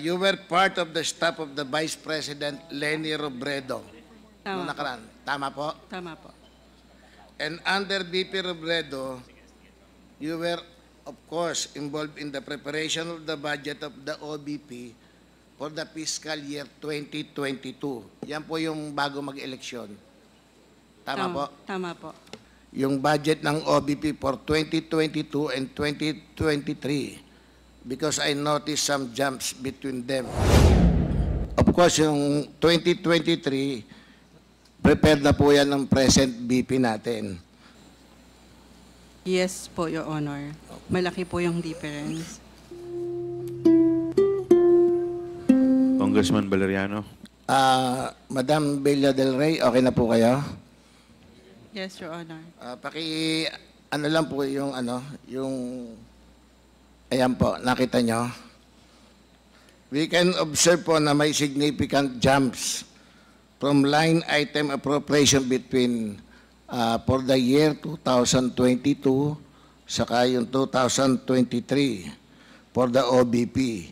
You were part of the staff of the Vice President Leni Robredo. Noong Tama po. nakaraan. Tama po? Tama po. And under VP Robredo, you were, of course, involved in the preparation of the budget of the OBP for the fiscal year 2022. Yan po yung bago mag-eleksyon. Tama po? Tama po. Yung budget ng OBP for 2022 and 2023 because I noticed some jumps between them. Of course, yung 2023, prepared na po yan ng present BP natin. Yes po, Your Honor. Malaki po yung difference. Congressman Valeriano. Madam Bella Del Rey, okay na po kayo? Yes, Your Honor. Ano lang po yung ayan po, nakita nyo? We can observe po na may significant jumps from line item appropriation between for the year 2022 saka yung 2023 for the OBP.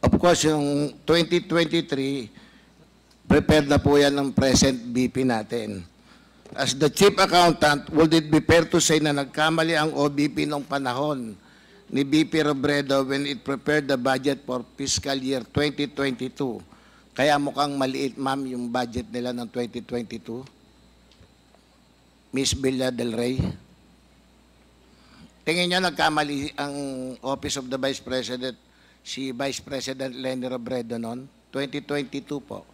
Of course, yung 2023, prepared na po yan ng present BP natin. As the Chief Accountant, would it be fair to say na nagkamali ang OBP nung panahon ni BP Robredo when it prepared the budget for fiscal year 2022? Kaya mukhang maliit, ma'am, yung budget nila ng 2022? Miss Bella Del Rey? Tingin niyo nagkamali ang Office of the Vice President, si Vice President Leni Robredo noon? 2022 po.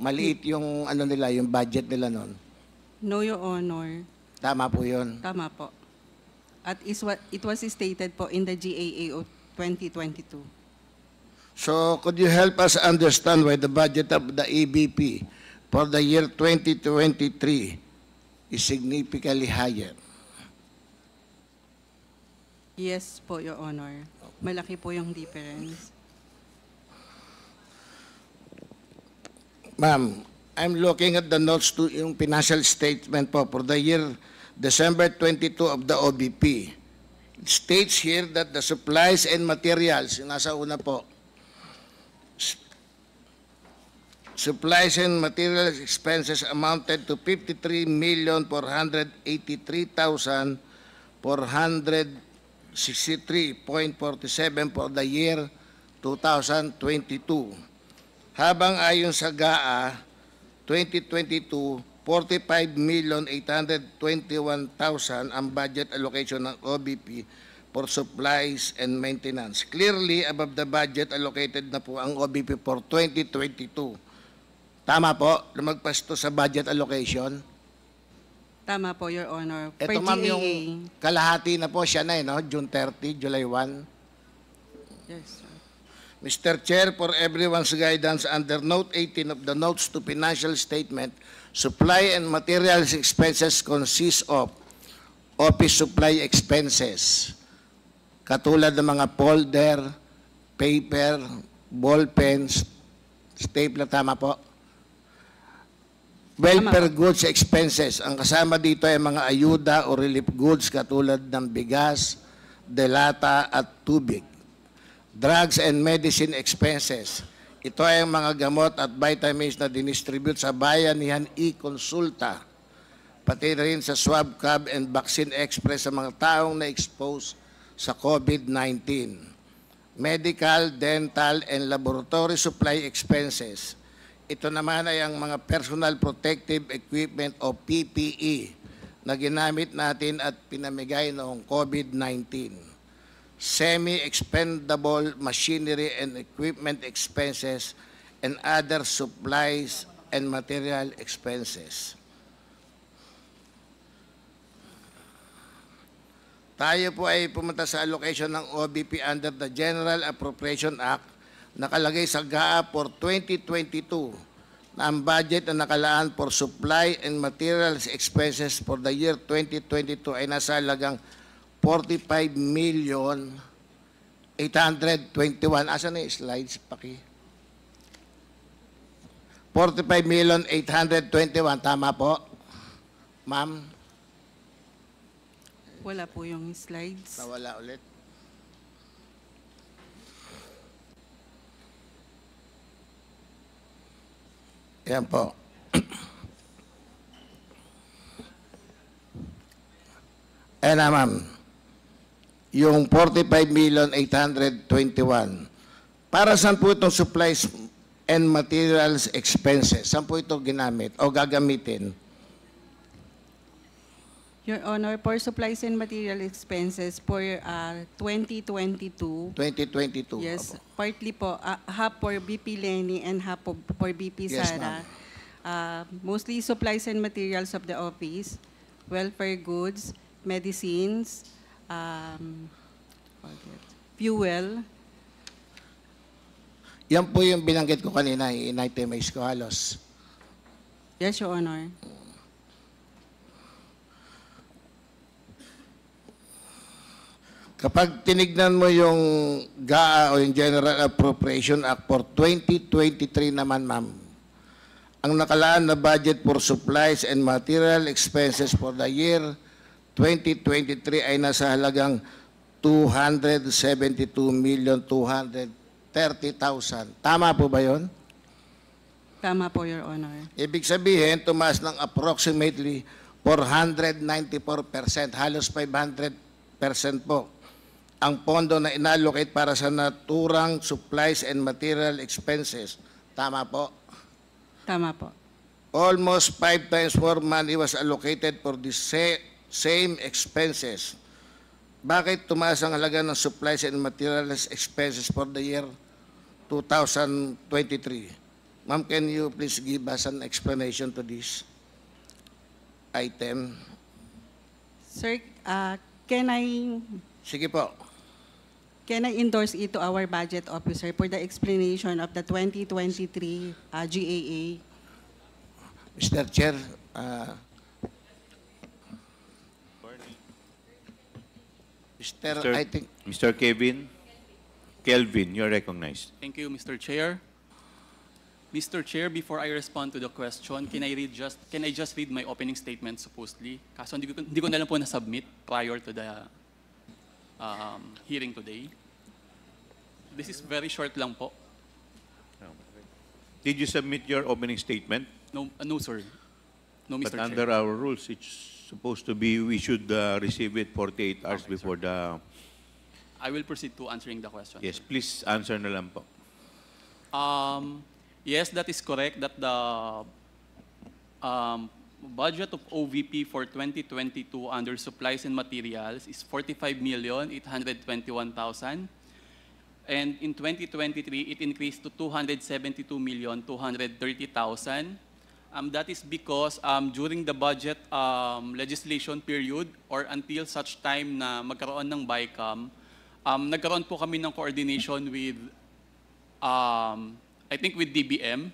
Maliit yung nila, yung budget nila noon. No, Your Honor. Tama po yun. Tama po. At it was stated po in the GAA of 2022. So, could you help us understand why the budget of the EBP for the year 2023 is significantly higher? Yes po, Your Honor. Malaki po yung difference. Ma'am, I'm looking at the notes to yung financial statement po for the year December 22 of the OBP. It states here that the supplies and materials, yung nasa una po, supplies and materials expenses amounted to 53,483,463.47 for the year 2022. Habang ayon sa GAA 2022, 45,821,000 ang budget allocation ng OBP for supplies and maintenance. Clearly, above the budget allocated na po ang OBP for 2022. Tama po, lumagpas to sa budget allocation. Tama po, Your Honor. Ito Per ma'am GAA. yung kalahati na po siya na no? June 30, July 1. Yes, sir. Mr. Chair, for everyone's guidance, under Note 18 of the Notes to Financial Statement, supply and materials expenses consist of office supply expenses, katulad ng mga folder, paper, ball pens, stapler, tama po? Welfare goods expenses, ang kasama dito ay mga ayuda o relief goods katulad ng bigas, delata at tubig. Drugs and medicine expenses. Ito ay ang mga gamot at vitamins na dinistribute sa Bayanihan e-Consulta, pati rin sa Swab Cab and Vaccine Express sa mga taong na-expose sa COVID-19. Medical, dental, and laboratory supply expenses. Ito naman ay ang mga personal protective equipment o PPE na ginamit natin at pinamigay noong COVID-19. Semi-expendable machinery and equipment expenses and other supplies and material expenses. Tayo po ay pumunta sa allocation ng OBP under the General Appropriation Act, nakalagay sa GAA for 2022 na ang budget na nakalaan for supply and materials expenses for the year 2022 ay nasa halagang 45,821,000. Asan na yung slides? 45,821,000. Tama po? Ma'am? Wala po yung slides. Nawala ulit. Yan po. Ayan na, ma'am. Yung 45,821,000. Para saan po itong supplies and materials expenses? Saan po ito ginamit o gagamitin? Your Honor, for supplies and material expenses for 2022, 2022. yes, Opo. partly po, half for BP Lenny and half for BP Yes, Sara. Mostly supplies and materials of the office, welfare goods, medicines, fuel. Yan po yung binanggit ko kanina, in-itemize ko halos. Yes, Your Honor. Kapag tinignan mo yung GAA o yung General Appropriation Act for 2023 naman, ma'am, ang nakalaan na budget for supplies and material expenses for the year 2023 ay nasa halagang 272,230,000. Tama po ba yun? Tama po, Your Honor. Ibig sabihin, tumaas ng approximately 494%, halos 500% po ang pondo na inallocate para sa naturang supplies and material expenses. Tama po? Tama po. Almost 5 times more money was allocated for the same expenses. Bakit tumaas ang halaga ng supplies and materials expenses for the year 2023? Ma'am, can you please give us an explanation to this item? Sir, can I Sige po. endorse it to our budget officer for the explanation of the 2023 GAA? Mr. Chair, I think, Mr. Kelvin, you're recognized. Thank you, Mr. Chair. Mr. Chair, before I respond to the question, can I just read my opening statement supposedly? Kaso hindi ko na lang po na-submit prior to the hearing today. This is very short lang po. Did you submit your opening statement? No, no sir. No, Mr. But Chair. under our rules, it's supposed to be, we should receive it 48 hours Okay, before the... I will proceed to answering the question. Yes, please answer na lang po. Yes, that is correct that the budget of OVP for 2022 under supplies and materials is 45,821,000. And in 2023, it increased to 272,230,000. That is because during the budget legislation period or until such time na magkaroon ng BICAM, nagkaroon po kami ng coordination with, I think with DBM,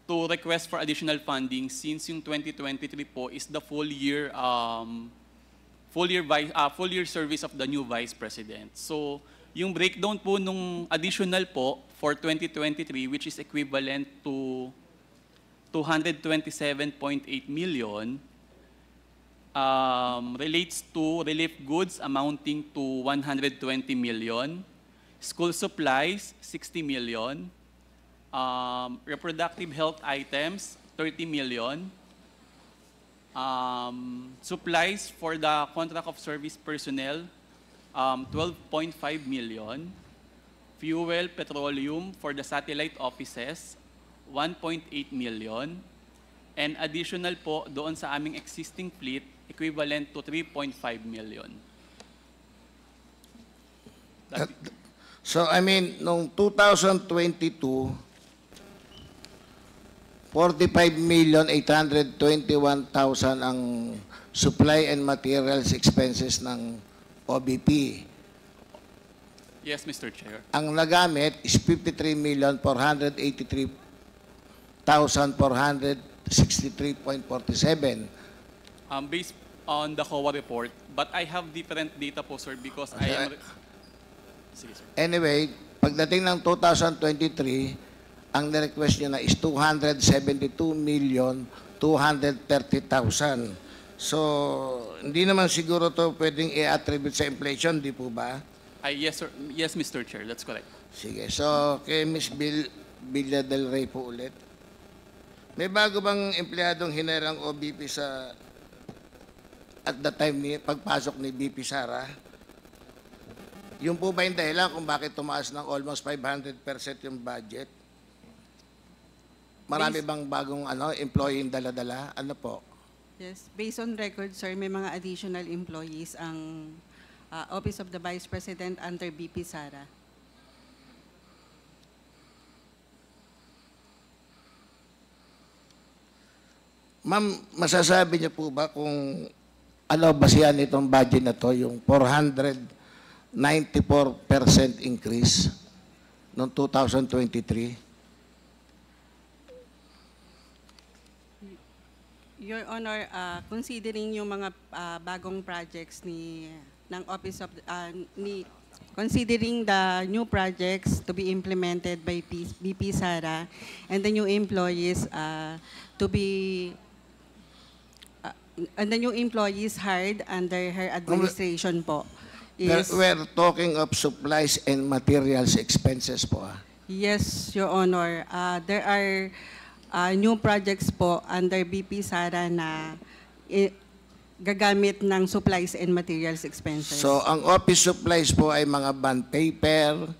to request for additional funding since yung 2023 po is the full year service of the new Vice President. So, yung breakdown po nung additional po for 2023, which is equivalent to 227.8 million, relates to relief goods amounting to 120 million, school supplies, 60 million, reproductive health items, 30 million, supplies for the contract of service personnel, 12.5 million, fuel, petroleum for the satellite offices, 1.8 million, and additional po doon sa aming existing fleet, equivalent to 3.5 million. so I mean, noong 2022, 45,821,000 ang supply and materials expenses ng OBP. Yes, Mr. Chair. Ang nagamit is 53,483,463.47. Based on the COA report, but I have different data po, sir, because I am... Sige, sir. Anyway, pagdating ng 2023, ang nirequest nyo na is 272,230,000. So, hindi naman siguro to pwedeng i-attribute sa inflation, di po ba? Yes, sir. Yes, Mr. Chair. That's correct. Sige. So, kay Ms. Villa del Rey po ulit. May bago bang empleyadong hinerang OBP sa at the time ni pagpasok ni BP Sara? Yung po ba yung dahilan kung bakit tumaas ng almost 500% yung budget? Marami bang bagong employee yung dala-dala? Ano po? Yes, based on record, sir, may mga additional employees ang Office of the Vice President under BP Sara. Ma'am, masasabi niyo po ba kung ano basihan itong budget na to, yung 494% increase noong 2023? Your Honor, considering yung mga bagong projects ng Office of considering the new projects to be implemented by BP Sara and the new employees hired under her administration po is We're talking of supplies and materials expenses po. yes, Your Honor. There are new projects po under BP Sara na gagamit ng supplies and materials expenses. So, ang office supplies po ay mga bond paper,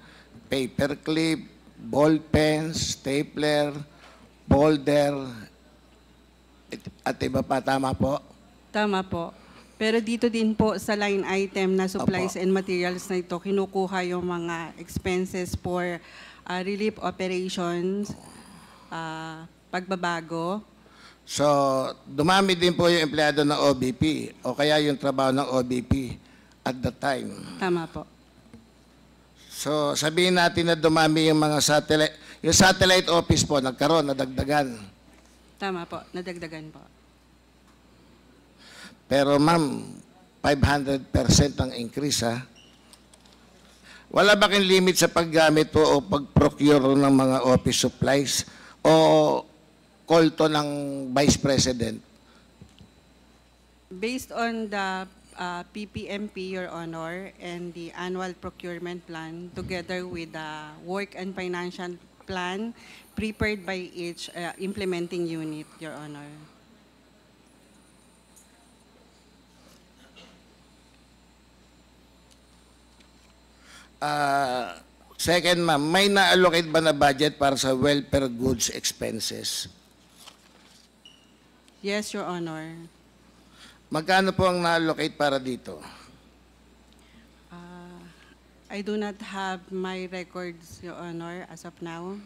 paper clip, ball pens, stapler, folder, at iba pa, tama po? Tama po. Pero dito din po sa line item na supplies and materials na ito, kinukuha yung mga expenses for relief operations, pagbabago. So, dumami din po yung empleyado ng OBP o kaya yung trabaho ng OBP at the time. Tama po. So, sabihin natin na dumami yung mga satellite office po, nagkaroon, nadagdagan. Tama po. Nadagdagan po. Pero ma'am, 500% ang increase ha. Wala ba kayong limit sa paggamit po o pag-procure ng mga office supplies o call to ng Vice President? Based on the PPMP, Your Honor, and the annual procurement plan, together with the work and financial plan prepared by each implementing unit, Your Honor. Second, ma'am, may na-allocate ba na budget para sa welfare goods expenses? Yes, Your Honor. Magkano po ang na-allocate para dito? I do not have my records, Your Honor, as of now.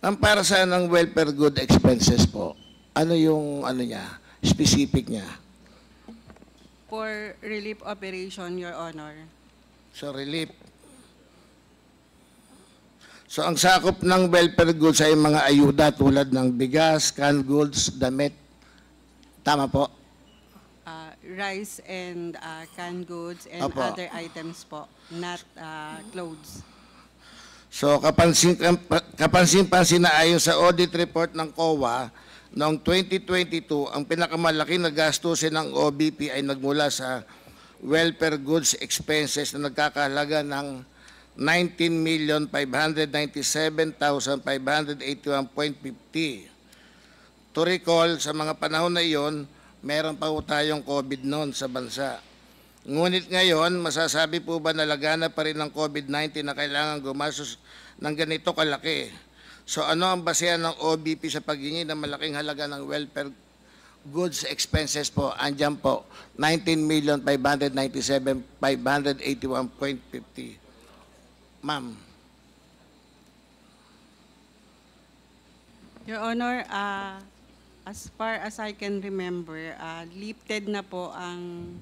Ang para saan ang welfare good expenses po? Ano yung niya, specific niya? For relief operation, Your Honor. So relief. So ang sakop ng welfare goods ay mga ayuda tulad ng bigas, canned goods, damit. Tama po? Rice and canned goods and Opo. other items po, not clothes. So kapansin-pansin na ayon sa audit report ng COA, noong 2022, ang pinakamalaki na gastusin ng OBP ay nagmula sa welfare goods expenses na nagkakahalaga ng 19,597,581.50. To recall, sa mga panahon na iyon, meron pa po tayong COVID noon sa bansa. Ngunit ngayon, masasabi po ba na lagana pa rin ng COVID-19 na kailangan gumastos ng ganito kalaki? So ano ang basehan ng OBP sa paghingi ng malaking halaga ng welfare goods expenses po? Andyan po, 19,597,581.50. Ma'am. Your Honor, as far as I can remember, lifted na po ang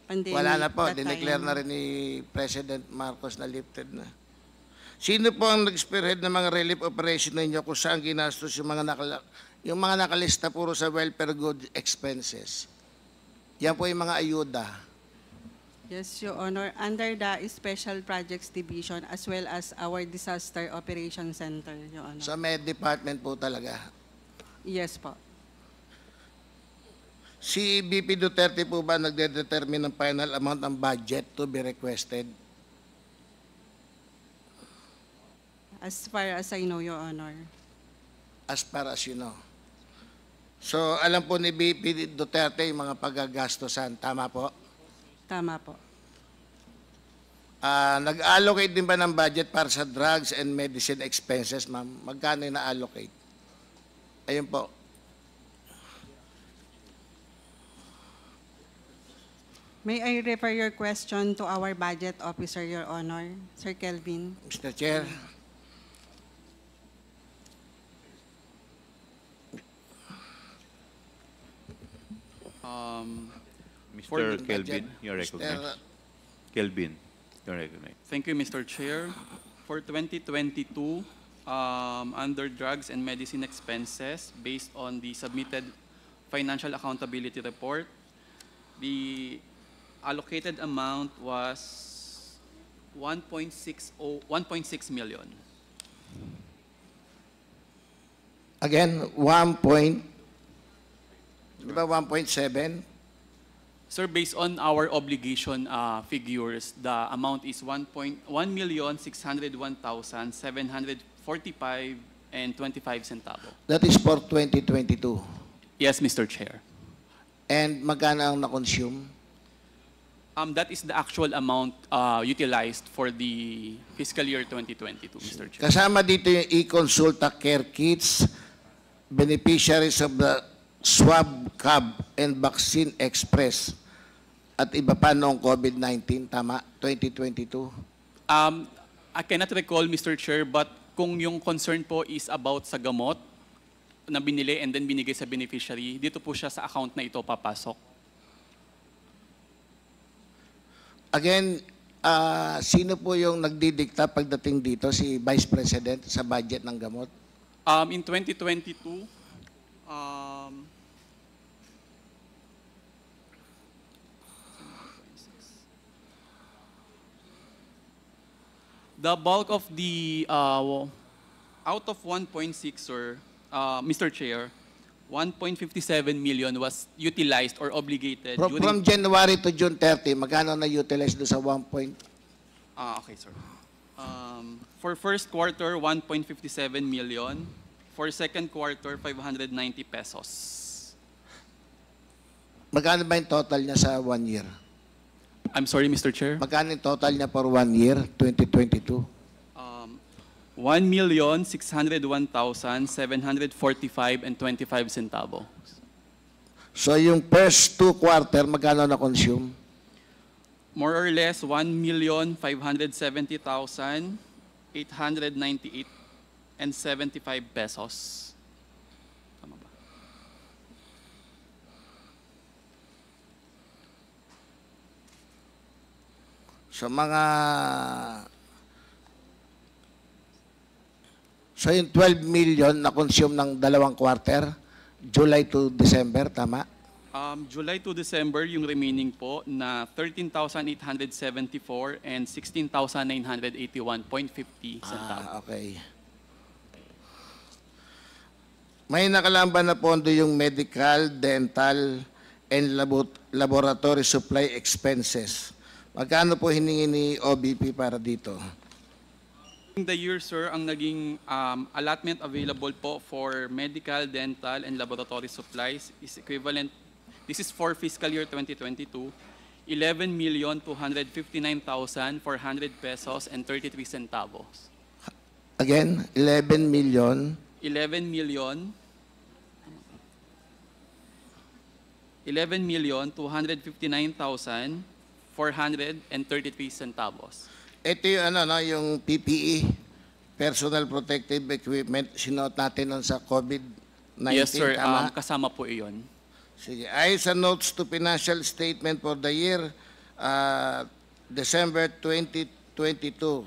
pandemic. Wala na po, that dineclare time. na rin ni President Marcos na lifted na. Sino po ang nag-spearhead ng mga relief operation ninyo kung saan ginastos yung mga nakalista puro sa welfare good expenses? Yan po yung mga ayuda. Yes, Your Honor. Under the Special Projects Division as well as our Disaster Operations Center, Your Honor. Sa Med Department po talaga. Yes po. Si BP Duterte po ba nagde-determine ng final amount ng budget to be requested? as far as I know, Your Honor. As far as you know. So, alam po ni VP Duterte yung mga paggagastosan. Tama po? Tama po. Nag-allocate din ba ng budget para sa drugs and medicine expenses, ma'am? Magkano yung na-allocate? Ayun po. May I refer your question to our budget officer, Your Honor, Sir Kelvin? Mr. Chair. For Mr. the Kelvin, you're recognized. Kelvin, you're recognized. Thank you, Mr. Chair. For 2022, under drugs and medicine expenses, based on the submitted financial accountability report, the allocated amount was 1.6 million. Again, di ba 1.7? Sir, based on our obligation figures, the amount is 1,601,745 and 25 centavo. That is for 2022. Yes, Mr. Chair. And magkano ang na-consume? That is the actual amount utilized for the fiscal year 2022, Mr. Chair. Kasama dito yung e-consulta care kits, beneficiaries of the swab cab and vaccine express, at iba pa noong COVID-19, tama? 2022? I cannot recall, Mr. Chair, but kung yung concern po is about sa gamot na binili and then binigay sa beneficiary, dito po siya sa account na ito papasok. Again, sino po yung nagdidikta pagdating dito? Si Vice President sa budget ng gamot? In 2022, the bulk of the, out of 1.6, sir, Mr. Chair, 1.57 million was utilized or obligated From January to June 30, magkano na-utilize doon sa 1 point? Okay, sir. For first quarter, 1.57 million. For second quarter, 590 pesos. Magkano ba yung total niya sa 1 year? I'm sorry, Mr. Chair. Magkano yung total niya for 1 year, 2022? 1,601,745 and 25 centavo. So yung first 2 quarter, magkano na-consume? More or less, 1,570,898 and 75 pesos. Tama ba? So yung 12 million na-consume ng 2 quarter, July to December, tama? July to December, yung remaining po na 13,874 and 16,981.50 centavo. Okay. May nakalaan na pondo yung medical, dental, and laboratory supply expenses. Magkano po hiningi ni OBP para dito? In the year, sir, ang naging allotment available po for medical, dental, and laboratory supplies is equivalent, this is for fiscal year 2022, 11,259,400 pesos and 33 centavos. Again, 11 million. 11,259,433 centavos. Ito yung, yung PPE, Personal Protective Equipment, sinuot natin nun sa COVID-19, Yes, sir. tama? Kasama po iyon. Sige. Ayon sa notes to financial statement for the year December 2022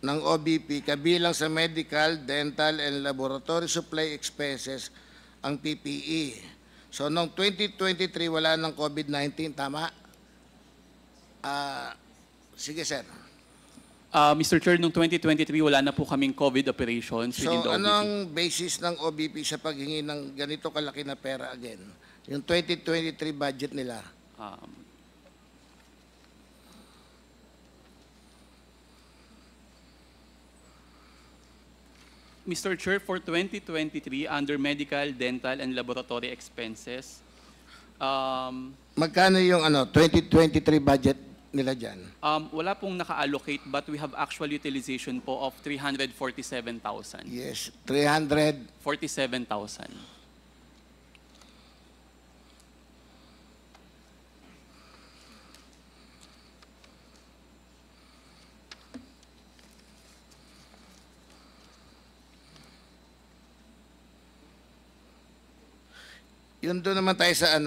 ng OBP, kabilang sa medical, dental, and laboratory supply expenses ang PPE. So, noong 2023, wala ng COVID-19, tama? Sige, sir. Mr. Chair, noong 2023, wala na po kaming COVID operations within the So, OBP. ano ang basis ng OBP sa paghingi ng ganito kalaki na pera again? Yung 2023 budget nila. Mr. Chair, for 2023, under medical, dental, and laboratory expenses, Magkano yung 2023 budget nila dyan? wala pong naka-allocate but we have actual utilization po of 347,000. Yes, 300. 47,000. Yun doon naman tayo sa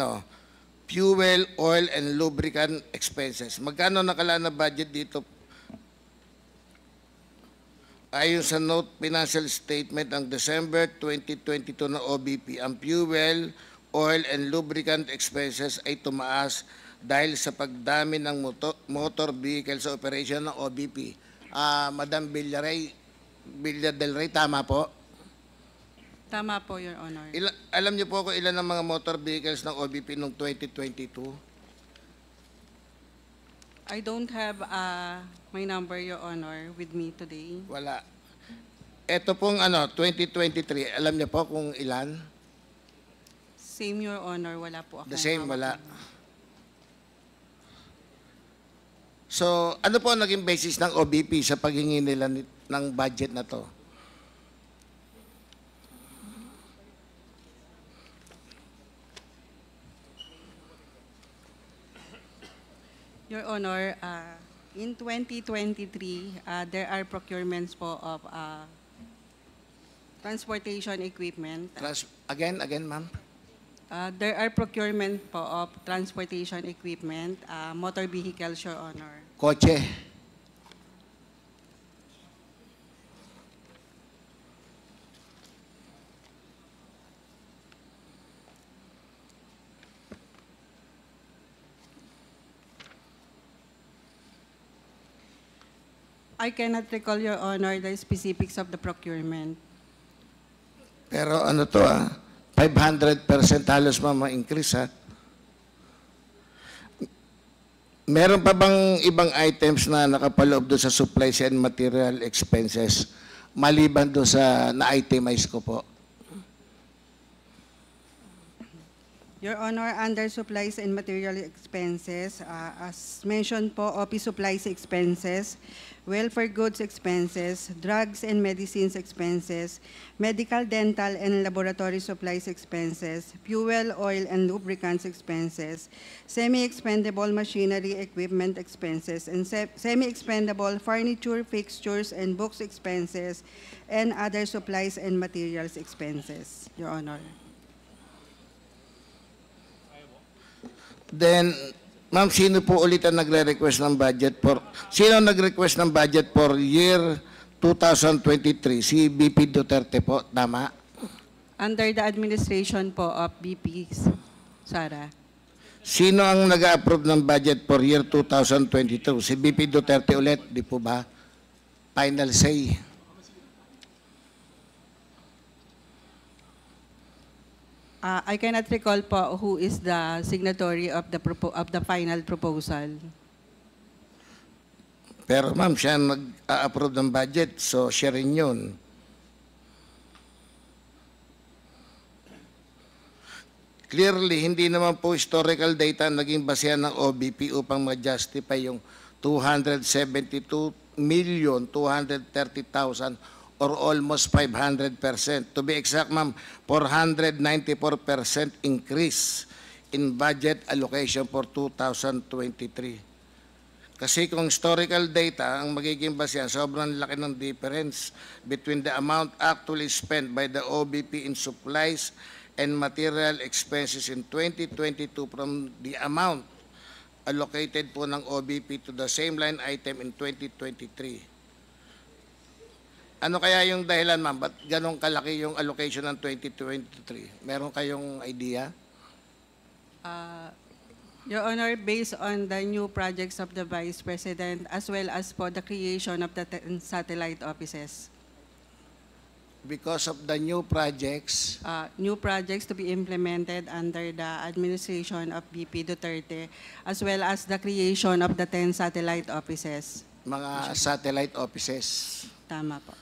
fuel, oil, and lubricant expenses. Magkano nakalaan na budget dito? Ayon sa note financial statement ng December 2022 ng OBP, ang fuel, oil, and lubricant expenses ay tumaas dahil sa pagdami ng motor vehicle sa operation ng OBP. Madam Villa del Rey, tama po? Tama po, Your Honor. Alam niyo po kung ilan ang mga motor vehicles ng OBP noong 2022? I don't have my number, Your Honor, with me today. Wala. Ito pong 2023, alam niyo po kung ilan? Same, Your Honor, wala po ako. The same, wala. So, ano po ang naging basis ng OBP sa paghingi nila ng budget na to? Your Honor, in 2023, there are procurements po of transportation equipment. Again, ma'am? There are procurement po of transportation equipment, motor vehicles, Your Honor. Kotse. I cannot recall, Your Honor, the specifics of the procurement. Pero 500% halos ma-increase ha. Meron pa bang ibang items na nakapaloob doon sa supplies and material expenses maliban doon sa na-itemize ko po? Your Honor, under supplies and material expenses, as mentioned po, office supplies expenses, welfare goods expenses, drugs and medicines expenses, medical, dental, and laboratory supplies expenses, fuel, oil, and lubricants expenses, semi-expendable machinery equipment expenses, and semi-expendable furniture, fixtures, and books expenses, and other supplies and materials expenses, Your Honor. Then, ma'am, sino po ulit ang nagre-request ng budget for, sino nag-request ng budget for year 2023? Si BP Duterte po, tama? Under the administration po of BP Sara. Sino ang nag-approve ng budget for year 2022? Si BP Duterte ulit, di po ba? Final say. I cannot recall po who is the signatory of the final proposal. Pero ma'am, siya ang nag-approve ng budget, so siya rin yun. Clearly, hindi naman po historical data ang naging basehan ng OBP upang ma-justify yung 272,230,000 or almost 500%. To be exact, ma'am, 494% increase in budget allocation for 2023. Kasi kung historical data ang magiging basehan, sobrang laki ng difference between the amount actually spent by the OBP in supplies and material expenses in 2022 from the amount allocated po ng OBP to the same line item in 2023. Ano kaya yung dahilan, ma'am? Ba't ganun kalaki yung allocation ng 2023? Meron kayong idea? Your Honor, based on the new projects of the Vice President as well as for the creation of the 10 satellite offices. Because of the new projects, New projects to be implemented under the administration of BP Duterte as well as the creation of the 10 satellite offices. mga satellite offices. Tama po.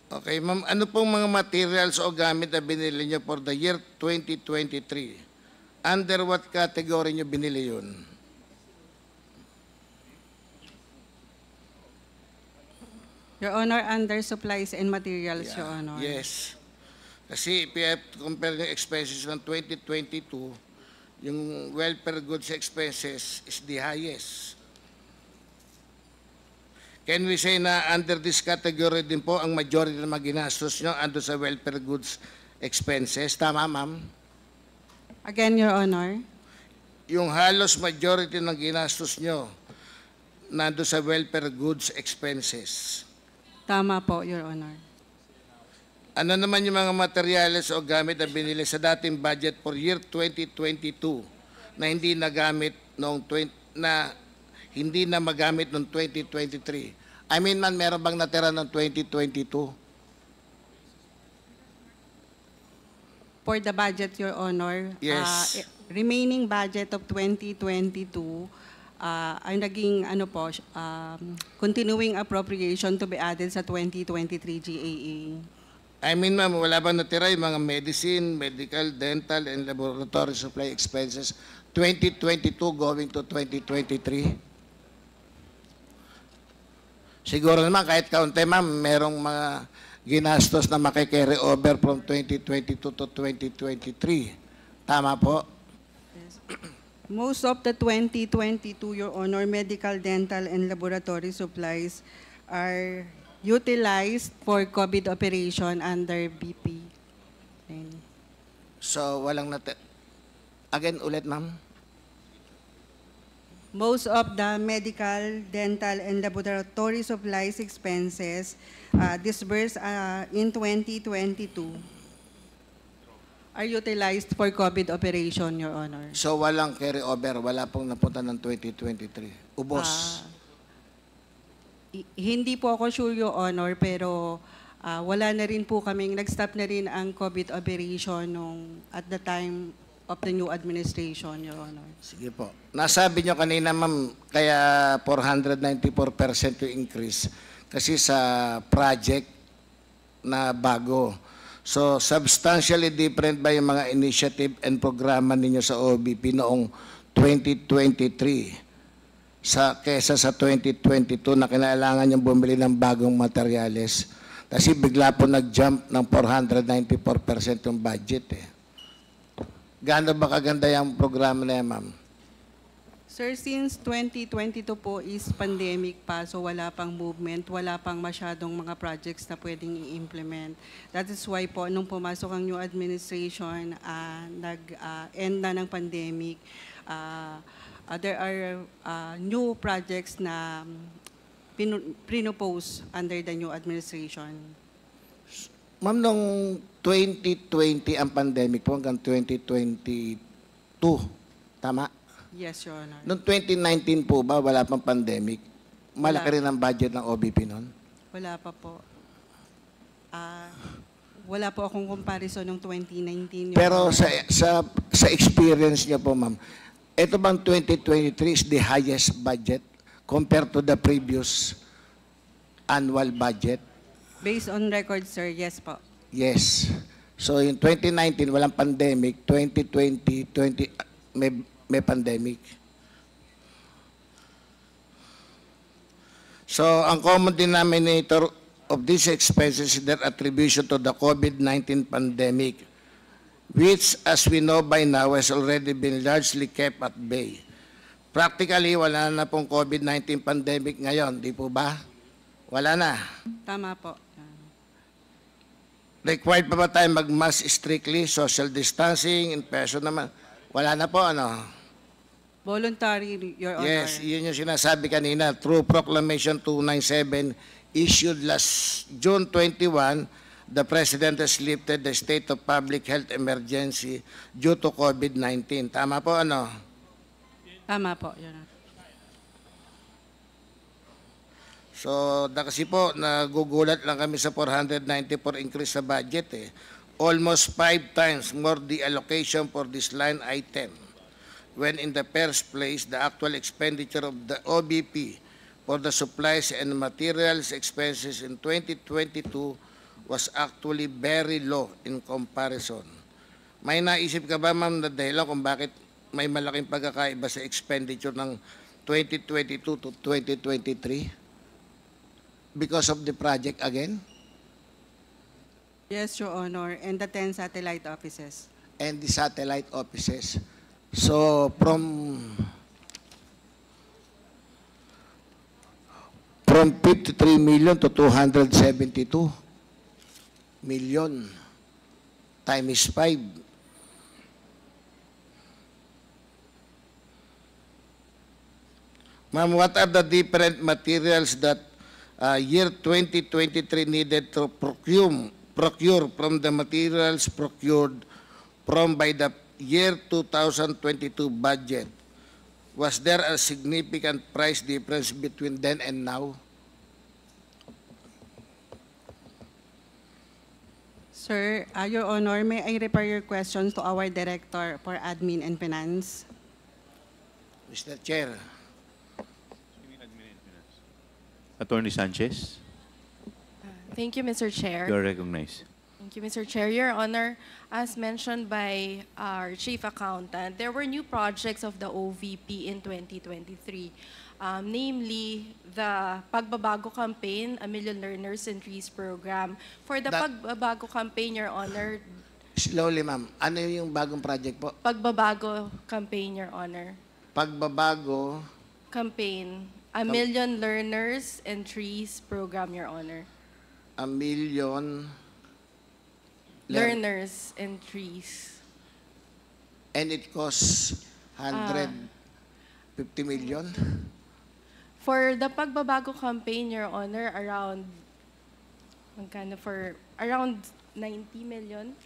Okay, ma'am, ano pong mga materials o gamit na binili nyo for the year 2023? Under what category nyo binili yun? Your Honor, under supplies and materials, Your Yeah, Honor. yes. Kasi if you have to compare the expenses ng 2022, yung welfare goods expenses is the highest. Can we say na under this category din po ang majority ng mga ginastos nyo ando sa welfare goods expenses? Tama, ma'am? Again, Your Honor. Yung halos majority ng ginastos nyo nando sa welfare goods expenses. Tama po, Your Honor. Ano naman yung mga materyales o gamit na binili sa dating budget for year 2022 na hindi nagamit noong hindi na magamit noong 2023? I mean, man, meron bang natira noong 2022? For the budget, Your Honor, Yes. Remaining budget of 2022 ay naging continuing appropriation to be added sa 2023 GAA. I mean, ma'am, wala bang natira yung mga medicine, medical, dental, and laboratory supply expenses 2022 going to 2023? Siguro naman kahit kaunti, ma'am, merong mga ginastos na makikerry over from 2022 to 2023. Tama po? Most of the 2022, Your Honor, medical, dental, and laboratory supplies are utilized for COVID operation under BP. So, walang natira. Again, ulit, ma'am. Most of the medical, dental, and laboratory supplies expenses disbursed in 2022 are utilized for COVID operation, Your Honor. So, walang carry over. Wala pong napunta ng 2023. Ubos. Hindi po ako sure, Your Honor, pero wala na rin po kaming, nag-stop na rin ang COVID operation at the time of the new administration, Your Honor. Sige po. Nasabi nyo kanina, ma'am, kaya 494% yung increase kasi sa project na bago. So, substantially different ba yung mga initiative and programa ninyo sa OBP noong 2023 kesa sa 2022 na kinailangan yung bumili ng bagong materyales? Kasi bigla po nag-jump ng 494% yung budget eh. Gaano ba kaganda yung programa na yan, ma'am? Sir, since 2022 po is pandemic pa, so wala pang movement, wala pang masyadong mga projects na pwedeng i-implement. That is why po, nung pumasok ang new administration, nag-end na ng pandemic, there are new projects na pinopose under the new administration. Ma'am, noong 2020 ang pandemic po hanggang 2022, tama? Yes, Your Honor. Noong 2019 po ba, wala pang pandemic? Malaki Wala. rin ang budget ng OBP noon? Wala pa po. Wala po akong comparison ng 2019. Your Pero Honor. sa experience niyo po, ma'am, ito bang 2023 is the highest budget compared to the previous annual budget? Based on record, sir, yes po. Yes. So, in 2019, walang pandemic. 2020, may pandemic. So, ang common denominator of these expenses is their attribution to the COVID-19 pandemic, which, as we know by now, has already been largely kept at bay. Practically, wala na pong COVID-19 pandemic ngayon, di po ba? Wala na. Tama po. Required pa ba tayo mag-mask strictly, social distancing, in person naman? Wala na po, ano? Voluntary, Your Honor. Yes, yun yung sinasabi kanina. Through Proclamation 297 issued last June 21, the President has lifted the state of public health emergency due to COVID-19. Tama po, ano? Tama po, Your Honor. So, kasi po, nagugulat lang kami sa 494 increase sa budget eh. Almost 5 times more the allocation for this line item. When in the first place, the actual expenditure of the OBP for the supplies and materials expenses in 2022 was actually very low in comparison. May naisip ka ba, ma'am, na dahilan kung bakit may malaking pagkakaiba sa expenditure ng 2022 to 2023? Because of the project again? Yes, Your Honor, and the 10 satellite offices. And the satellite offices. So from 53 million to 272 million times 5. Ma'am, what are the different materials that year 2023 needed to procure from the materials procured from by the year 2022 budget? Was there a significant price difference between then and now? Sir, Your Honor, may I refer your questions to our Director for Admin and Finance? Mr. Chair. Attorney Sanchez, Thank you, Mr. Chair. you are recognized. Thank you, Mr. Chair. Your Honor, as mentioned by our Chief Accountant, there were new projects of the OVP in 2023, namely the Pagbabago Campaign, A Million Learners and Trees Program. For the Pagbabago Campaign, Your Honor, Slowly, ma'am. Ano yung bagong project po? Pagbabago Campaign, Your Honor. Pagbabago, Campaign, A Million Learners and Trees Program, Your Honor. a million Learners and Trees. and it costs 150 million? For the Pagbabago Campaign, Your Honor, around 90 million.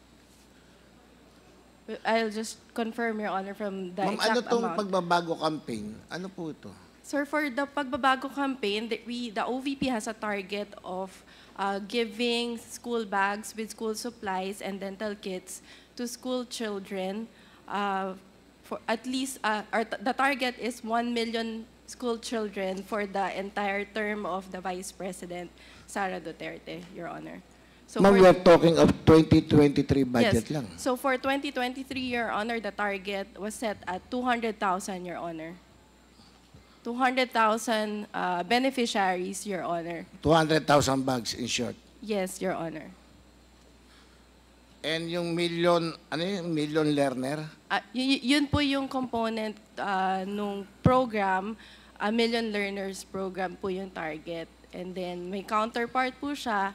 I'll just confirm, Your Honor, from the Ma'am, exact ano tong amount. pagbabago campaign? Ano po ito? Sir, for the Pagbabago Campaign, the OVP has a target of giving school bags with school supplies and dental kits to school children. For at least, the target is 1 million school children for the entire term of the Vice President, Sara Duterte, Your Honor. So Ma'am, for- we are talking of 2023 budget yes. lang. So for 2023, Your Honor, the target was set at 200,000, Your Honor. 200,000 beneficiaries, Your Honor. 200,000 bags in short. Yes, Your Honor. And yung million, ano yung million learner? Yun po yung component nung program, A Million Learners Program po yung target. And then may counterpart po siya,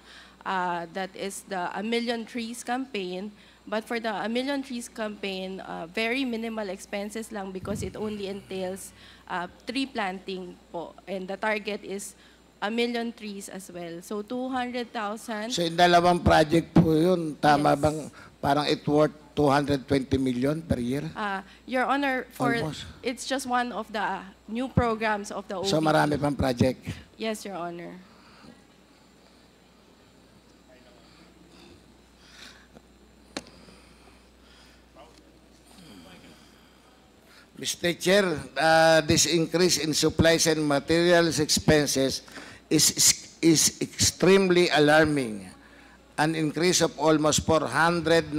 that is the A Million Trees Campaign. But for the A Million Trees Campaign, very minimal expenses lang because it only entails tree planting po. And the target is 1 million trees as well. So 200,000. So yung dalawang project po yun, tama Yes. bang parang it worth 220 million per year? Your Honor, Almost. it's just one of the new programs of the OVP. So marami pang project. Yes, Your Honor. Mr. Chair, this increase in supplies and materials expenses is extremely alarming. An increase of almost 494%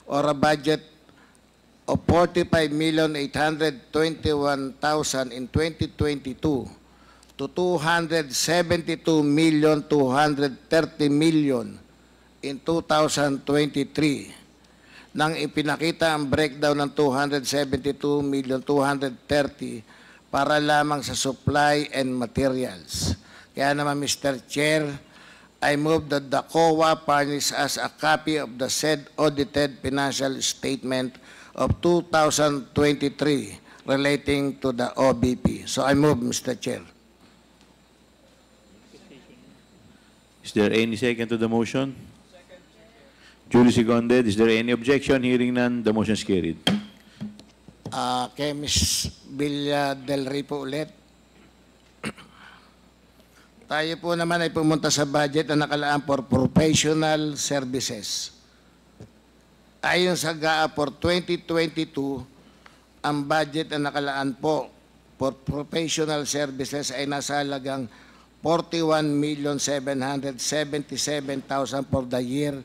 or a budget of 45,821,000 in 2022 to 272,230,000,000 in 2023. Nang ipinakita ang breakdown ng 272,230,000 para lamang sa supply and materials. Kaya naman, Mr. Chair, I move that the COA furnish us a copy of the said audited financial statement of 2023 relating to the OBP. So I move, Mr. Chair. Is there any second to the motion? Duly seconded. Is there any objection? Hearing none, the motion is carried. Kay Ms. Villa Del Rey po ulit. Tayo po naman ay pumunta sa budget na nakalaan for professional services. Ayon sa GAA for 2022, ang budget na nakalaan po for professional services ay nasa halagang 41,777,000 for the year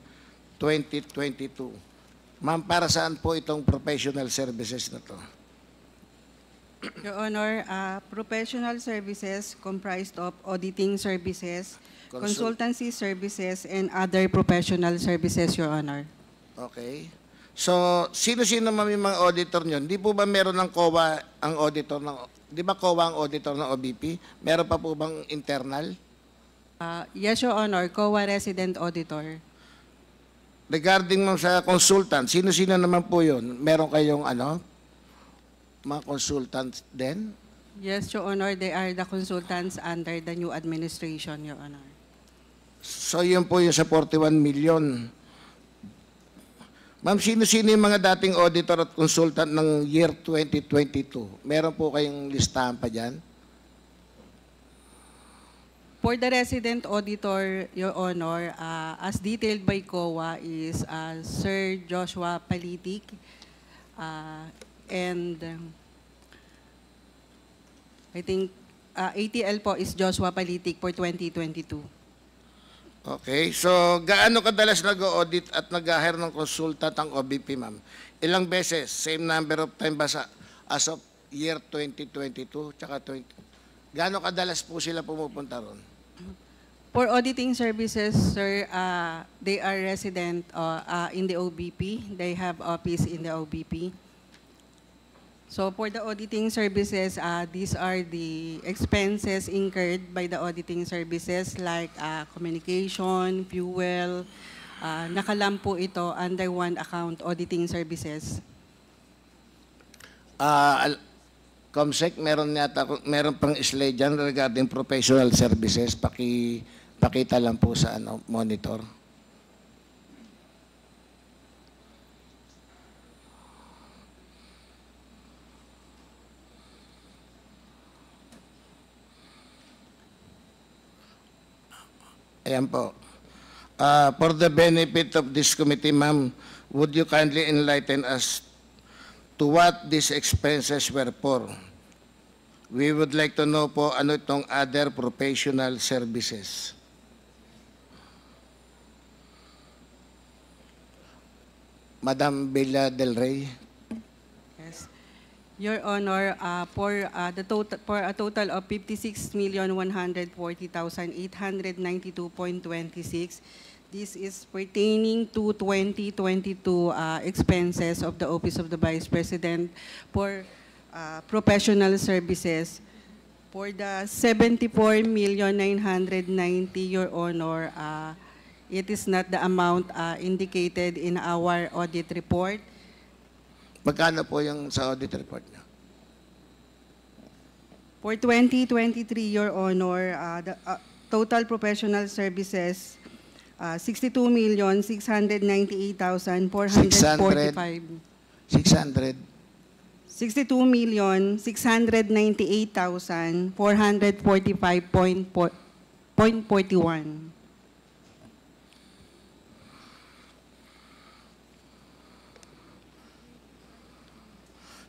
2022. Ma'am, para saan po itong professional services na to? Your Honor, professional services comprised of auditing services, consultancy services, and other professional services, Your Honor. Okay. So, sino-sino ma'am yung mga auditor nyo? Hindi po ba meron ng COA ang auditor ng... Di ba COA ang auditor ng OBP? Meron pa po bang internal? Yes, Your Honor, COA resident auditor. Regarding ma'am sa consultant, sino-sino naman po yun? Meron kayong mga consultants din? Yes, Your Honor, they are the consultants under the new administration, Your Honor. So, yun po yung sa 41 million. Ma'am, sino-sino yung mga dating auditor at consultant ng year 2022? Meron po kayong listahan pa dyan? For the resident auditor, Your Honor, as detailed by COA is Sir Joshua Palitic, and I think ATL po is Joshua Palitic for 2022. Okay, so gaano kadalas nag-audit at nag-hire ng consultant ang OBP, ma'am? Ilang beses? Same number of time ba as of year 2022? Tsaka gaano kadalas po sila pumupunta ron? For auditing services, sir, they are resident in the OBP. They have office in the OBP. So for the auditing services, these are the expenses incurred by the auditing services like communication, fuel. Nakalam po ito under one account, auditing services. Comsec, meron pang slide dyan regarding professional services. Pakita lang po sa monitor. Ayan po. For the benefit of this committee, ma'am, would you kindly enlighten us to what these expenses were for? We would like to know po ano itong other professional services. Madam Bella Del Rey. Yes. Your Honor, for a total of 56,140,892.26, this is pertaining to 2022 expenses of the Office of the Vice President for professional services. For the 74,990,000, Your Honor, it is not the amount indicated in our audit report. Magkano po yung sa audit report niya? For 2023, Your Honor, the total professional services, 62,698,445. 600. 62,698,445.41.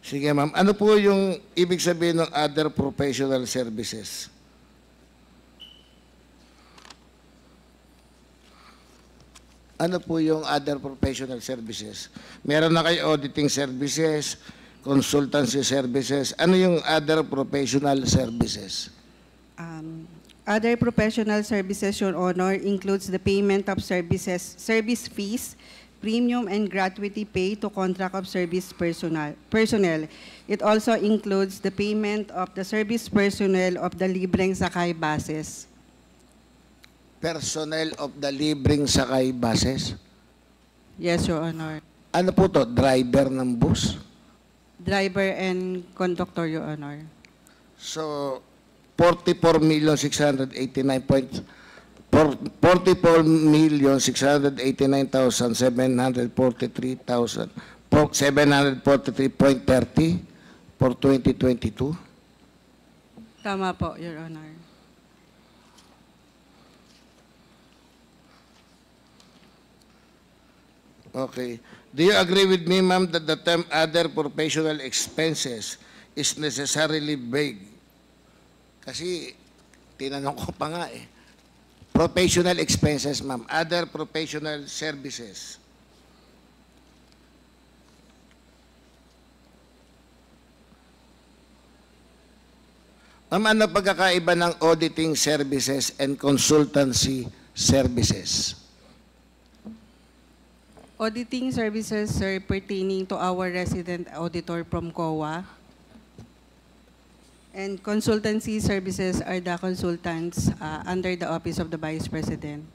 Sige, ma'am. Ano po yung ibig sabihin ng other professional services? Ano po yung other professional services? Meron na kayo auditing services, consultancy services. Ano yung other professional services? Other professional services, Your Honor, includes the payment of service fees, premium and gratuity pay to contract of service personnel. It also includes the payment of the service personnel of the libreng sakay buses. Personnel of the libreng sakay buses? Yes, Your Honor. Ano po to? Driver ng bus? Driver and conductor, Your Honor. So, 44,689,743,743.30 for 2022? Tama po, Your Honor. Okay. Do you agree with me, ma'am, that the term other professional expenses is necessarily vague? Kasi Tinanong ko pa nga eh. Professional expenses, ma'am. Other professional services. Ma'am, ano pagkakaiba ng auditing services and consultancy services? Auditing services, sir, pertaining to our resident auditor from COA. And consultancy services are the consultants under the Office of the Vice President.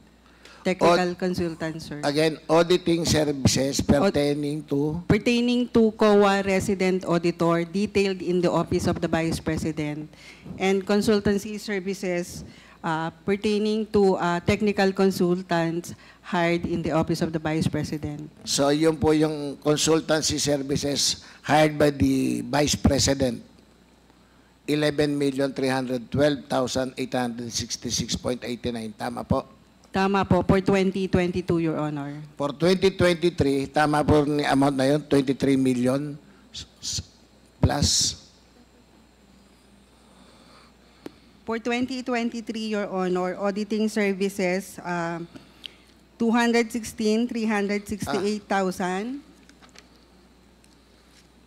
Technical consultants, sir. Again, auditing services pertaining to Pertaining to COA resident auditor detailed in the Office of the Vice President. And consultancy services pertaining to technical consultants hired in the Office of the Vice President. So yun po yung consultancy services hired by the Vice President. 11,312,866.89. Tama po. Tama po, for 2022, Your Honor. For 2023, tama po ni amount na yun, 23 million plus. For 2023, Your Honor, auditing services, 216,368,000.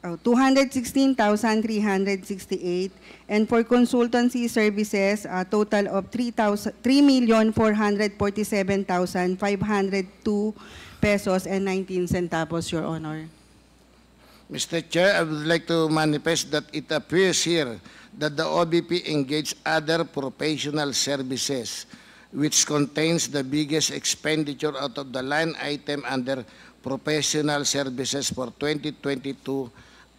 216,368, and for consultancy services, a total of 3,447,502 pesos and 19 centavos, Your Honor. Mr. Chair, I would like to manifest that it appears here that the OBP engaged other professional services, which contains the biggest expenditure out of the line item under professional services for 2022,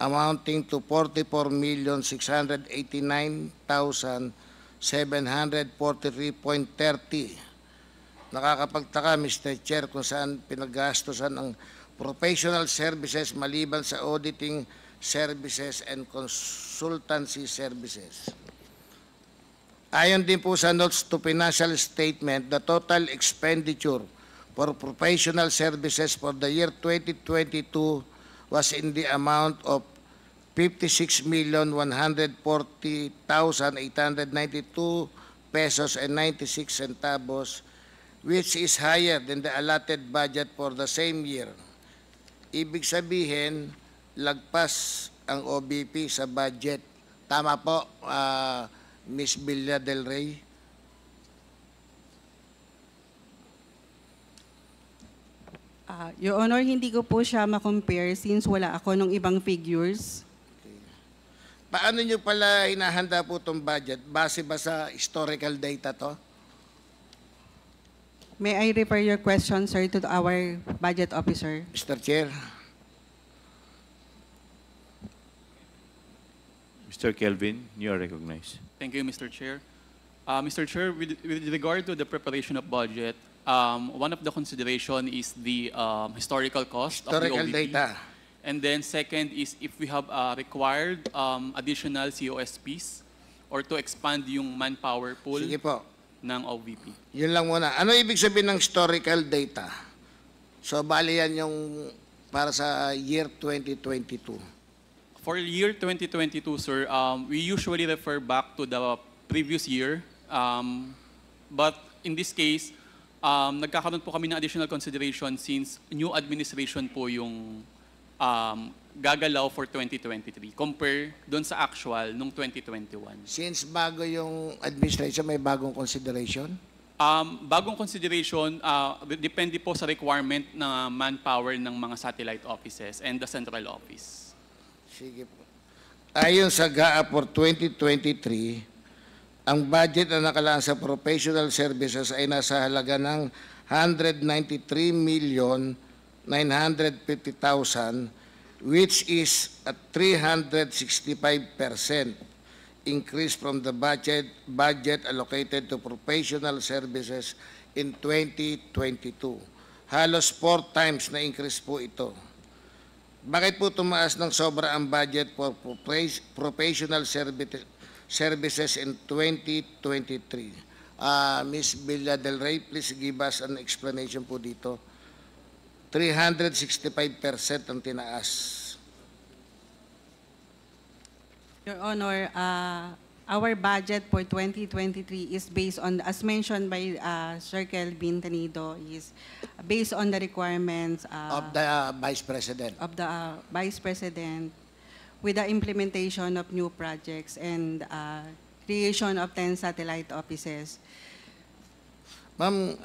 amounting to 44,689,743.30. Nakakapagtaka, Mr. Chair, kung saan pinaggastosan ang professional services maliban sa auditing services and consultancy services. Ayon din po sa notes to financial statement, the total expenditure for professional services for the year 2022 was in the amount of 56,140,892 pesos and 96 centavos, which is higher than the allotted budget for the same year. Ibig sabihin, lagpas ang OBP sa budget. Tama po, Ms. Villa del Rey? Your Honor, hindi ko po siya ma-compare since wala ako nung ibang figures. Paano nyo pala hinahanda po itong budget? Base ba sa historical data to? May I refer your question, sir, to our budget officer? Mr. Chair? Mr. Kelvin, you are recognized. Thank you, Mr. Chair. Mr. Chair, with regard to the preparation of budget, one of the consideration is the historical cost Historical of the OVP. data. And then second is if we have required additional COSPs or to expand yung manpower pool Sige po. ng OVP. Yun lang muna. Ano ibig sabihin ng historical data? So, bali yan yung para sa year 2022. For year 2022, sir, we usually refer back to the previous year. But in this case, nagkakaroon po kami ng additional consideration since new administration po yung gagalaw for 2023 compare doon sa actual nung 2021. Since bago yung administration, may bagong consideration? Bagong consideration, depende po sa requirement na manpower ng mga satellite offices and the central office. Sige po. Ayon sa GAA for 2023, ang budget na nakalaan sa professional services ay nasa halaga ng 193,950,000, which is a 365% increase from the budget allocated to professional services in 2022. Halos 4 times na increase po ito. Bakit po tumaas ng sobra ang budget for professional services in 2023? Ms. Villa del Rey, please give us an explanation po dito. 365% ang tinaas. Your Honor, Our budget for 2023 is based on, as mentioned by Sir Kelvin Tanido, is based on the requirements Of the Vice President. of the Vice President with the implementation of new projects and creation of 10 satellite offices. Ma'am,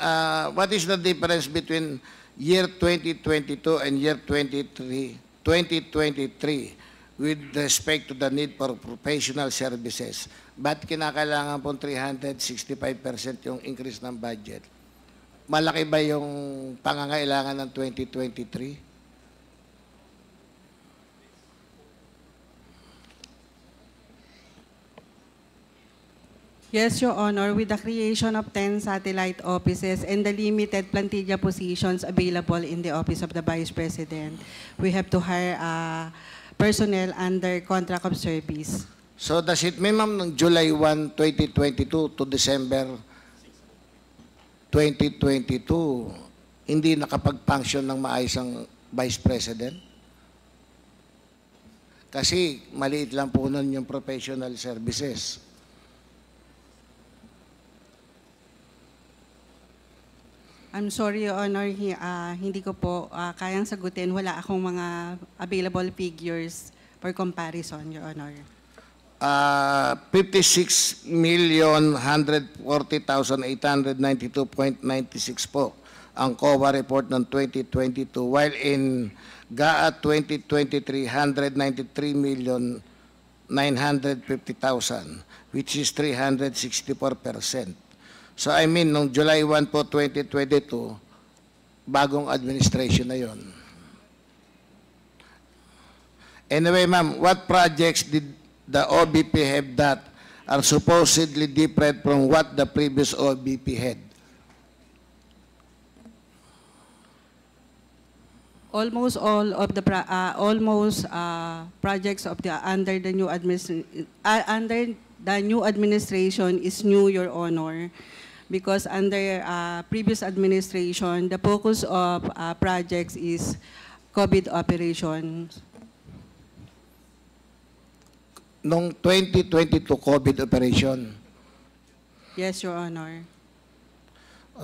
what is the difference between year 2022 and year 2023 with respect to the need for professional services? Ba't kinakailangan pong 365% yung increase ng budget? Malaki ba yung pangangailangan ng 2023? Yes, Your Honor, with the creation of 10 satellite offices and the limited plantilla positions available in the Office of the Vice President, we have to hire personnel under contract of service. So does it mean, ma'am, ng July 1, 2022 to December 2022, hindi nakapag-function ng maayos ang Vice President? Kasi maliit lang po nun yung professional services. I'm sorry, Your Honor, hindi ko po kayang sagutin. Wala akong mga available figures for comparison, Your Honor. 56,140,892.96 po ang COA report ng 2022, while in GAA 2023, 193,950,000, which is 364%. So I mean, nung July 1 po, 2022, bagong administration na yon. Anyway, ma'am, what projects did the OBP have that are supposedly different from what the previous OBP had? Almost all of the projects of the under the new administration is new, Your Honor, because under previous administration, the focus of projects is COVID operations. Nung 2022 COVID operation. Yes, Your Honor.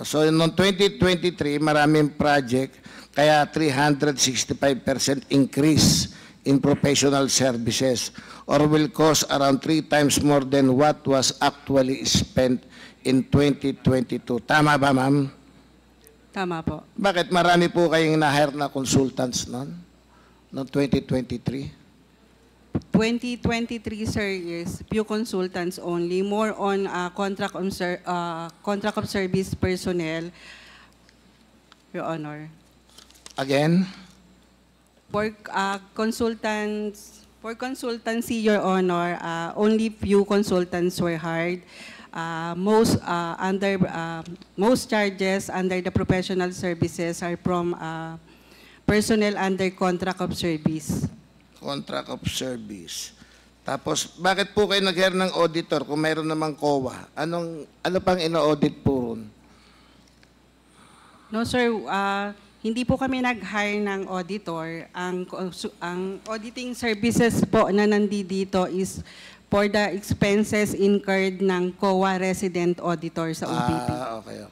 So noong 2023, maraming project, kaya 365% increase in professional services, or will cost around 3 times more than what was actually spent in 2022. Tama ba, ma'am? Tama po. Bakit marami po kayong na-hire na consultants noon? Noong 2023? 2023, sir, is few consultants only, more on contract of service personnel, Your Honor. Again? For consultancy, Your Honor, only few consultants were hired. Most charges under the professional services are from personnel under contract of service. Contract of service. Tapos, bakit po kayo nag-hire ng auditor kung mayroon namang COA? Ano pang ino-audit po ron? No, sir. Hindi po kami nag-hire ng auditor. Ang auditing services po na nandito is for the expenses incurred ng COA resident auditor sa OBP. Okay.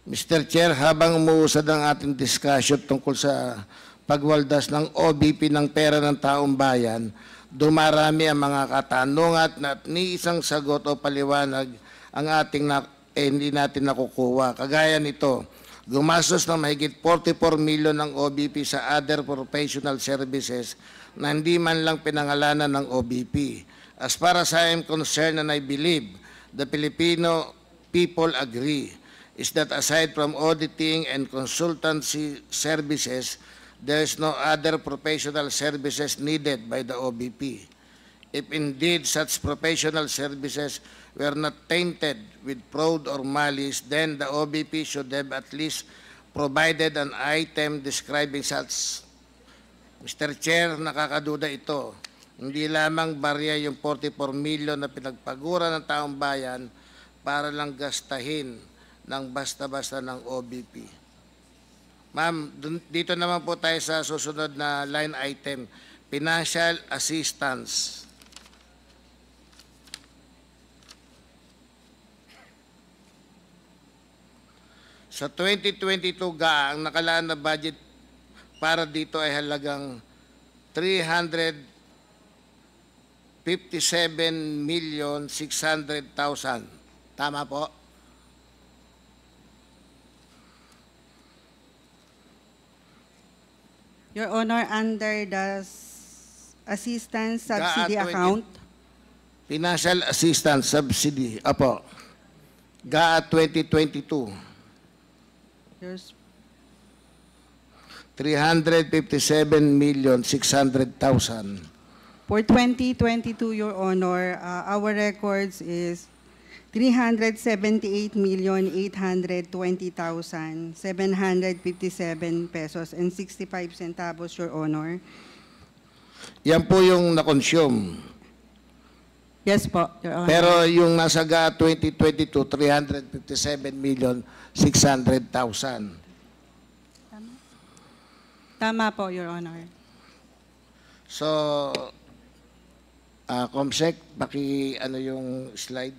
Mr. Chair, habang umuusad ang ating discussion tungkol sa pagwaldas ng OBP ng pera ng taong bayan, dumarami ang mga katanungan at ni isang sagot o paliwanag ang ating hindi natin nakukuha. Kagaya nito, gumastos ng mahigit 44 million ng OBP sa other professional services na hindi man lang pinangalanan ng OBP. As far as I am concerned, and I believe the Filipino people agree, is that aside from auditing and consultancy services, there is no other professional services needed by the OBP. If indeed such professional services were not tainted with fraud or malice, then the OBP should have at least provided an item describing such. Mr. Chair, nakakaduda ito. Hindi lamang barya yung 44 million na pinagpagura ng taong bayan para lang gastahin ng basta-basta ng OBP. Ma'am, dito naman po tayo sa susunod na line item, financial assistance. Sa 2022 GA, ang nakalaan na budget para dito ay halagang 357,600,000. Tama po? Your Honor, under the assistance subsidy GA 20. account, Financial Assistance Subsidy. Apo. GA 2022. yours, 357,600,000. for 2022, Your Honor, our records is 378,820,757 pesos and 65 centavos, Your Honor. Yan po yung na-consume. Yes po, Your Honor. Pero yung nasa GA 2022, 357,600,000. Tama po, Your Honor. So, Comsec, ano yung slide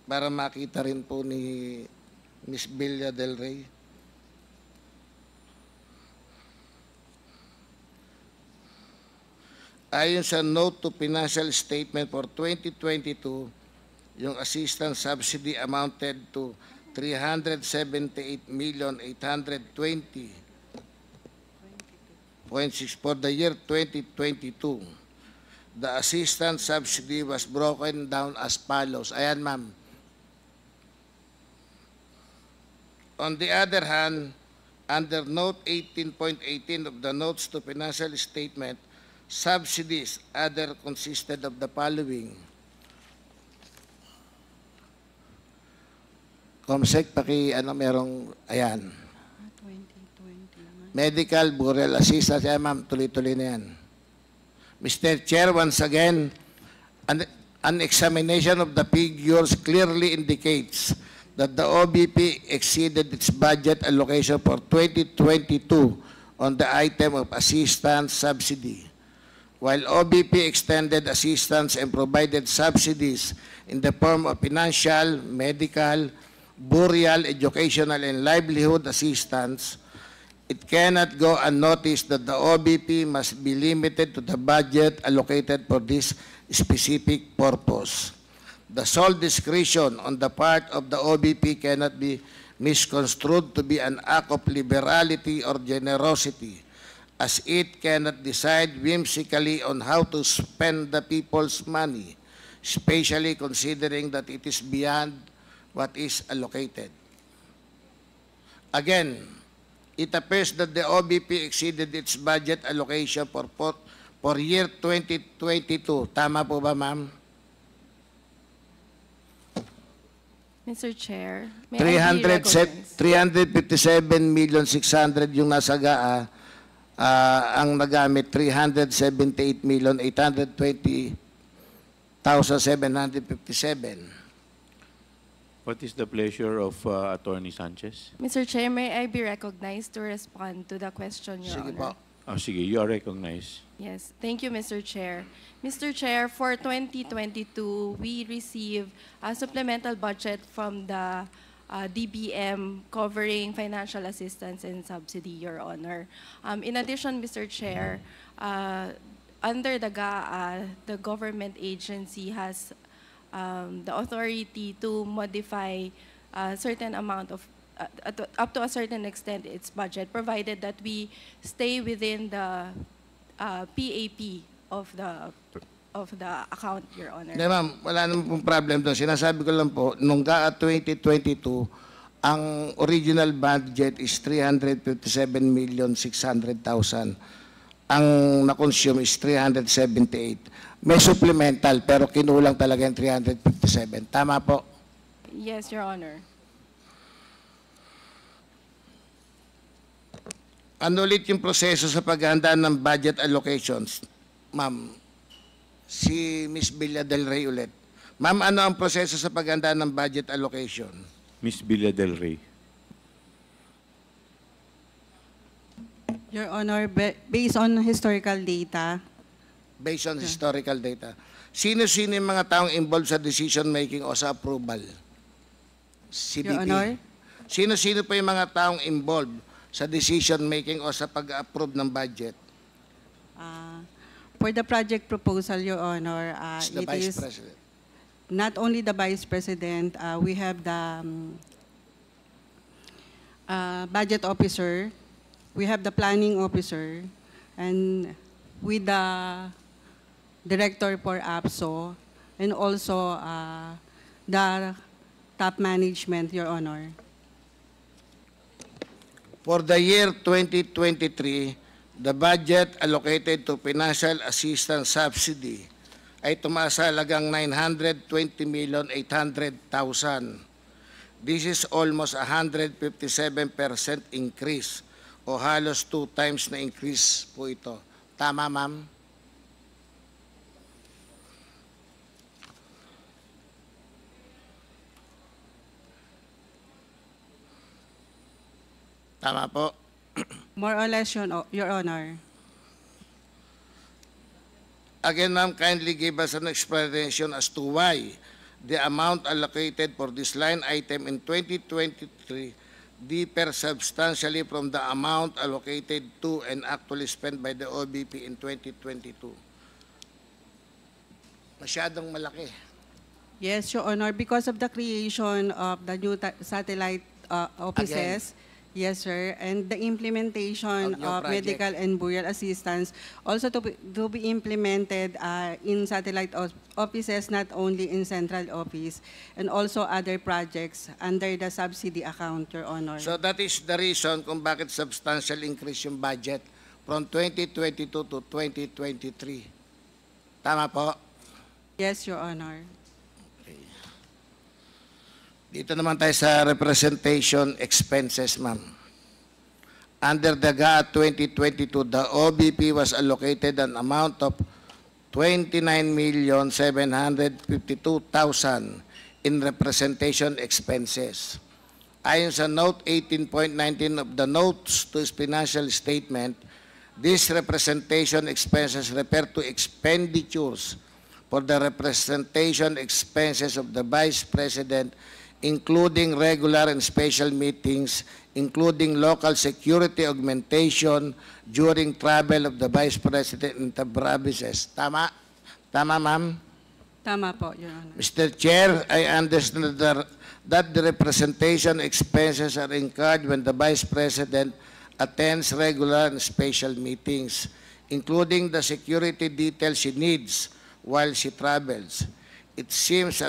para makita rin po ni Ms. Villa Del Rey. Ayon sa note to financial statement for 2022, yung assistance subsidy amounted to 378,820.6 for the year 2022. The assistance subsidy was broken down as follows. Ayan, ma'am. On the other hand, under note 18.18 of the notes to financial statement, subsidies other consisted of the following. Comsec, merong, ayan. 2021. Medical, burial assistance, ayan ma'am, tuloy-tuloy na yan. Mr. Chair, once again, an examination of the figures clearly indicates that the OBP exceeded its budget allocation for 2022 on the item of assistance subsidy. While OBP extended assistance and provided subsidies in the form of financial, medical, burial, educational, and livelihood assistance, it cannot go unnoticed that the OBP must be limited to the budget allocated for this specific purpose. The sole discretion on the part of the OBP cannot be misconstrued to be an act of liberality or generosity, as it cannot decide whimsically on how to spend the people's money, especially considering that it is beyond what is allocated. Again, it appears that the OBP exceeded its budget allocation for year 2022. Tama po ba, ma'am? Mr. Chair, may I be recognized? 357,600,000 yung nasa GA, ang nagamit 378,820,757. What is the pleasure of Attorney Sanchez? Mr. Chair, may I be recognized to respond to the question, Your Sige Honor? po. Oh, sige, you are recognized. Yes, thank you, Mr. Chair. Mr. Chair, for 2022, we received a supplemental budget from the DBM covering financial assistance and subsidy, Your Honor. In addition, Mr. Chair, under the GAA, the government agency has the authority to modify a certain amount of up to a certain extent its budget, provided that we stay within the PAP of the account, Your Honor. Hindi, ma'am, wala naman pong problem doon. Sinasabi ko lang po, nung GAA 2022, ang original budget is 357,600,000. Ang na-consume is 378. May supplemental, pero kinulang talaga yung 357. Tama po? Yes, Your Honor. Ano ulit yung proseso sa paghahanda ng budget allocations? Ma'am, si Ms. Villa Del Rey ulit. Ma'am, ano ang proseso sa paghahanda ng budget allocation? Ms. Villa Del Rey. Your Honor, based on historical data, Based on historical data. Sino-sino yung mga taong involved sa decision making o sa approval? CBP. Your Honor, Sino-sino po yung mga taong involved sa decision making o sa pag-approve ng budget? For the project proposal, Your Honor, It's the it Vice is President. not only the Vice President, we have the Budget Officer, we have the Planning Officer, and with the Director for APSO, and also the top management, Your Honor. For the year 2023, the budget allocated to financial assistance subsidy ay tumaas sa halagang 920,800,000. This is almost 157% increase o halos 2 times na increase po ito. Tama, ma'am? Tama po. More or less, Your Honor. Again, ma'am, kindly give us an explanation as to why the amount allocated for this line item in 2023 differ substantially from the amount allocated to and actually spent by the OBP in 2022. Masyadong malaki. Yes, Your Honor, because of the creation of the new satellite offices. Yes, sir. And the implementation Of your of project. medical and burial assistance also to be implemented in satellite offices, not only in central office, and also other projects under the subsidy account, Your Honor. So that is the reason kung bakit substantial increase yung budget from 2022 to 2023. Tama po? Yes, Your Honor. Dito naman tayo sa representation expenses, ma'am. Under the GAA 2022, the OBP was allocated an amount of 29,752,000 in representation expenses. Ayon sa Note 18.19 of the Notes to its financial statement, these representation expenses refer to expenditures for the representation expenses of the Vice President, including regular and special meetings, including local security augmentation during travel of the Vice President into provinces. Tama? Tama, ma'am? Tama po, Your Honor. Mr. Chair, I understand that the representation expenses are incurred when the Vice President attends regular and special meetings, including the security details she needs while she travels. It seems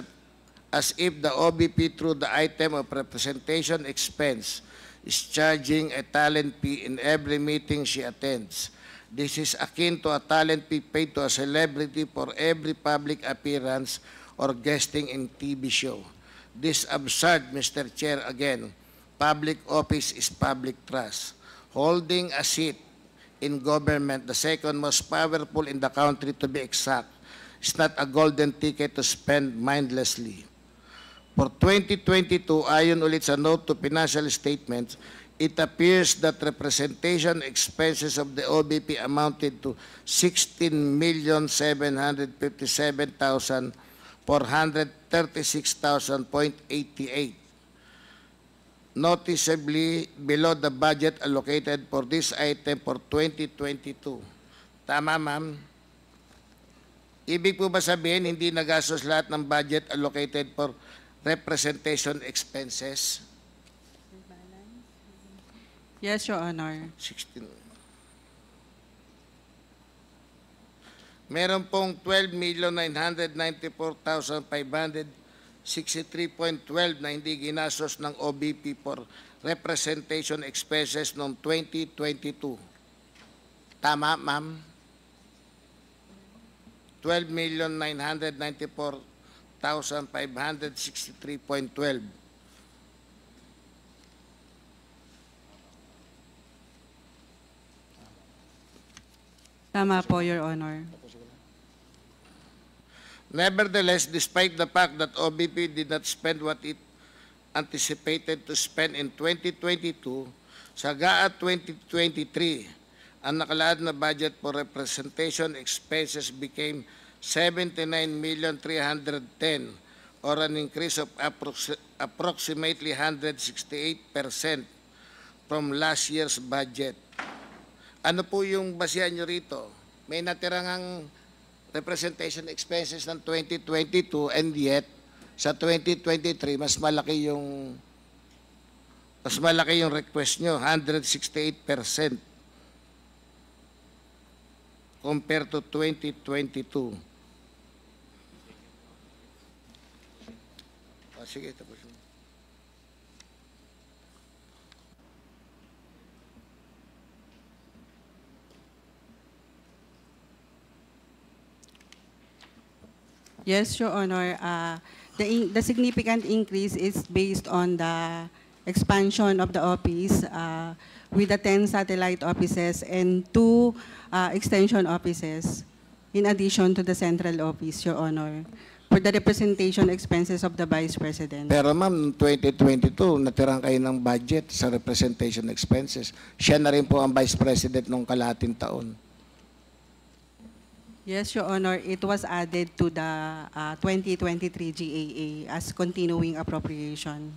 as if the OBP, through the item of representation expense, is charging a talent fee in every meeting she attends. This is akin to a talent fee paid to a celebrity for every public appearance or guesting in TV show. This absurd, Mr. Chair, again. Public office is public trust. Holding a seat in government, the second most powerful in the country to be exact, is not a golden ticket to spend mindlessly. For 2022, ayon ulit sa note to financial statements, it appears that representation expenses of the OBP amounted to 16,757,436,000.88, noticeably below the budget allocated for this item for 2022. Tama, ma'am? Ibig po ba sabihin, hindi nagastos lahat ng budget allocated for representation expenses? Yes, Your Honor. 16. Meron pong 12,994,563.12 na hindi ginastos ng OBP for representation expenses noong 2022. Tama, ma'am? 12,994,563.12. Tama po, Your Honor. Nevertheless, despite the fact that OBP did not spend what it anticipated to spend in 2022, sa GAA 2023, ang nakalaad na budget for representation expenses became 79,310,000 or an increase of approximately 168% from last year's budget. Ano po yung basihan nyo rito? May natirang representation expenses ng 2022 and yet sa 2023 mas malaki yung request nyo, 168% compared to 2022. Sige, tapos mo. Yes, Your Honor. The significant increase is based on the expansion of the office with the 10 satellite offices and 2 extension offices in addition to the central office, Your Honor, for the representation expenses of the Vice President. Pero ma'am, 2022, natirang kayo ng budget sa representation expenses. Siya na rin po ang Vice President nung kalahating taon. Yes, Your Honor, it was added to the 2023 GAA as continuing appropriation.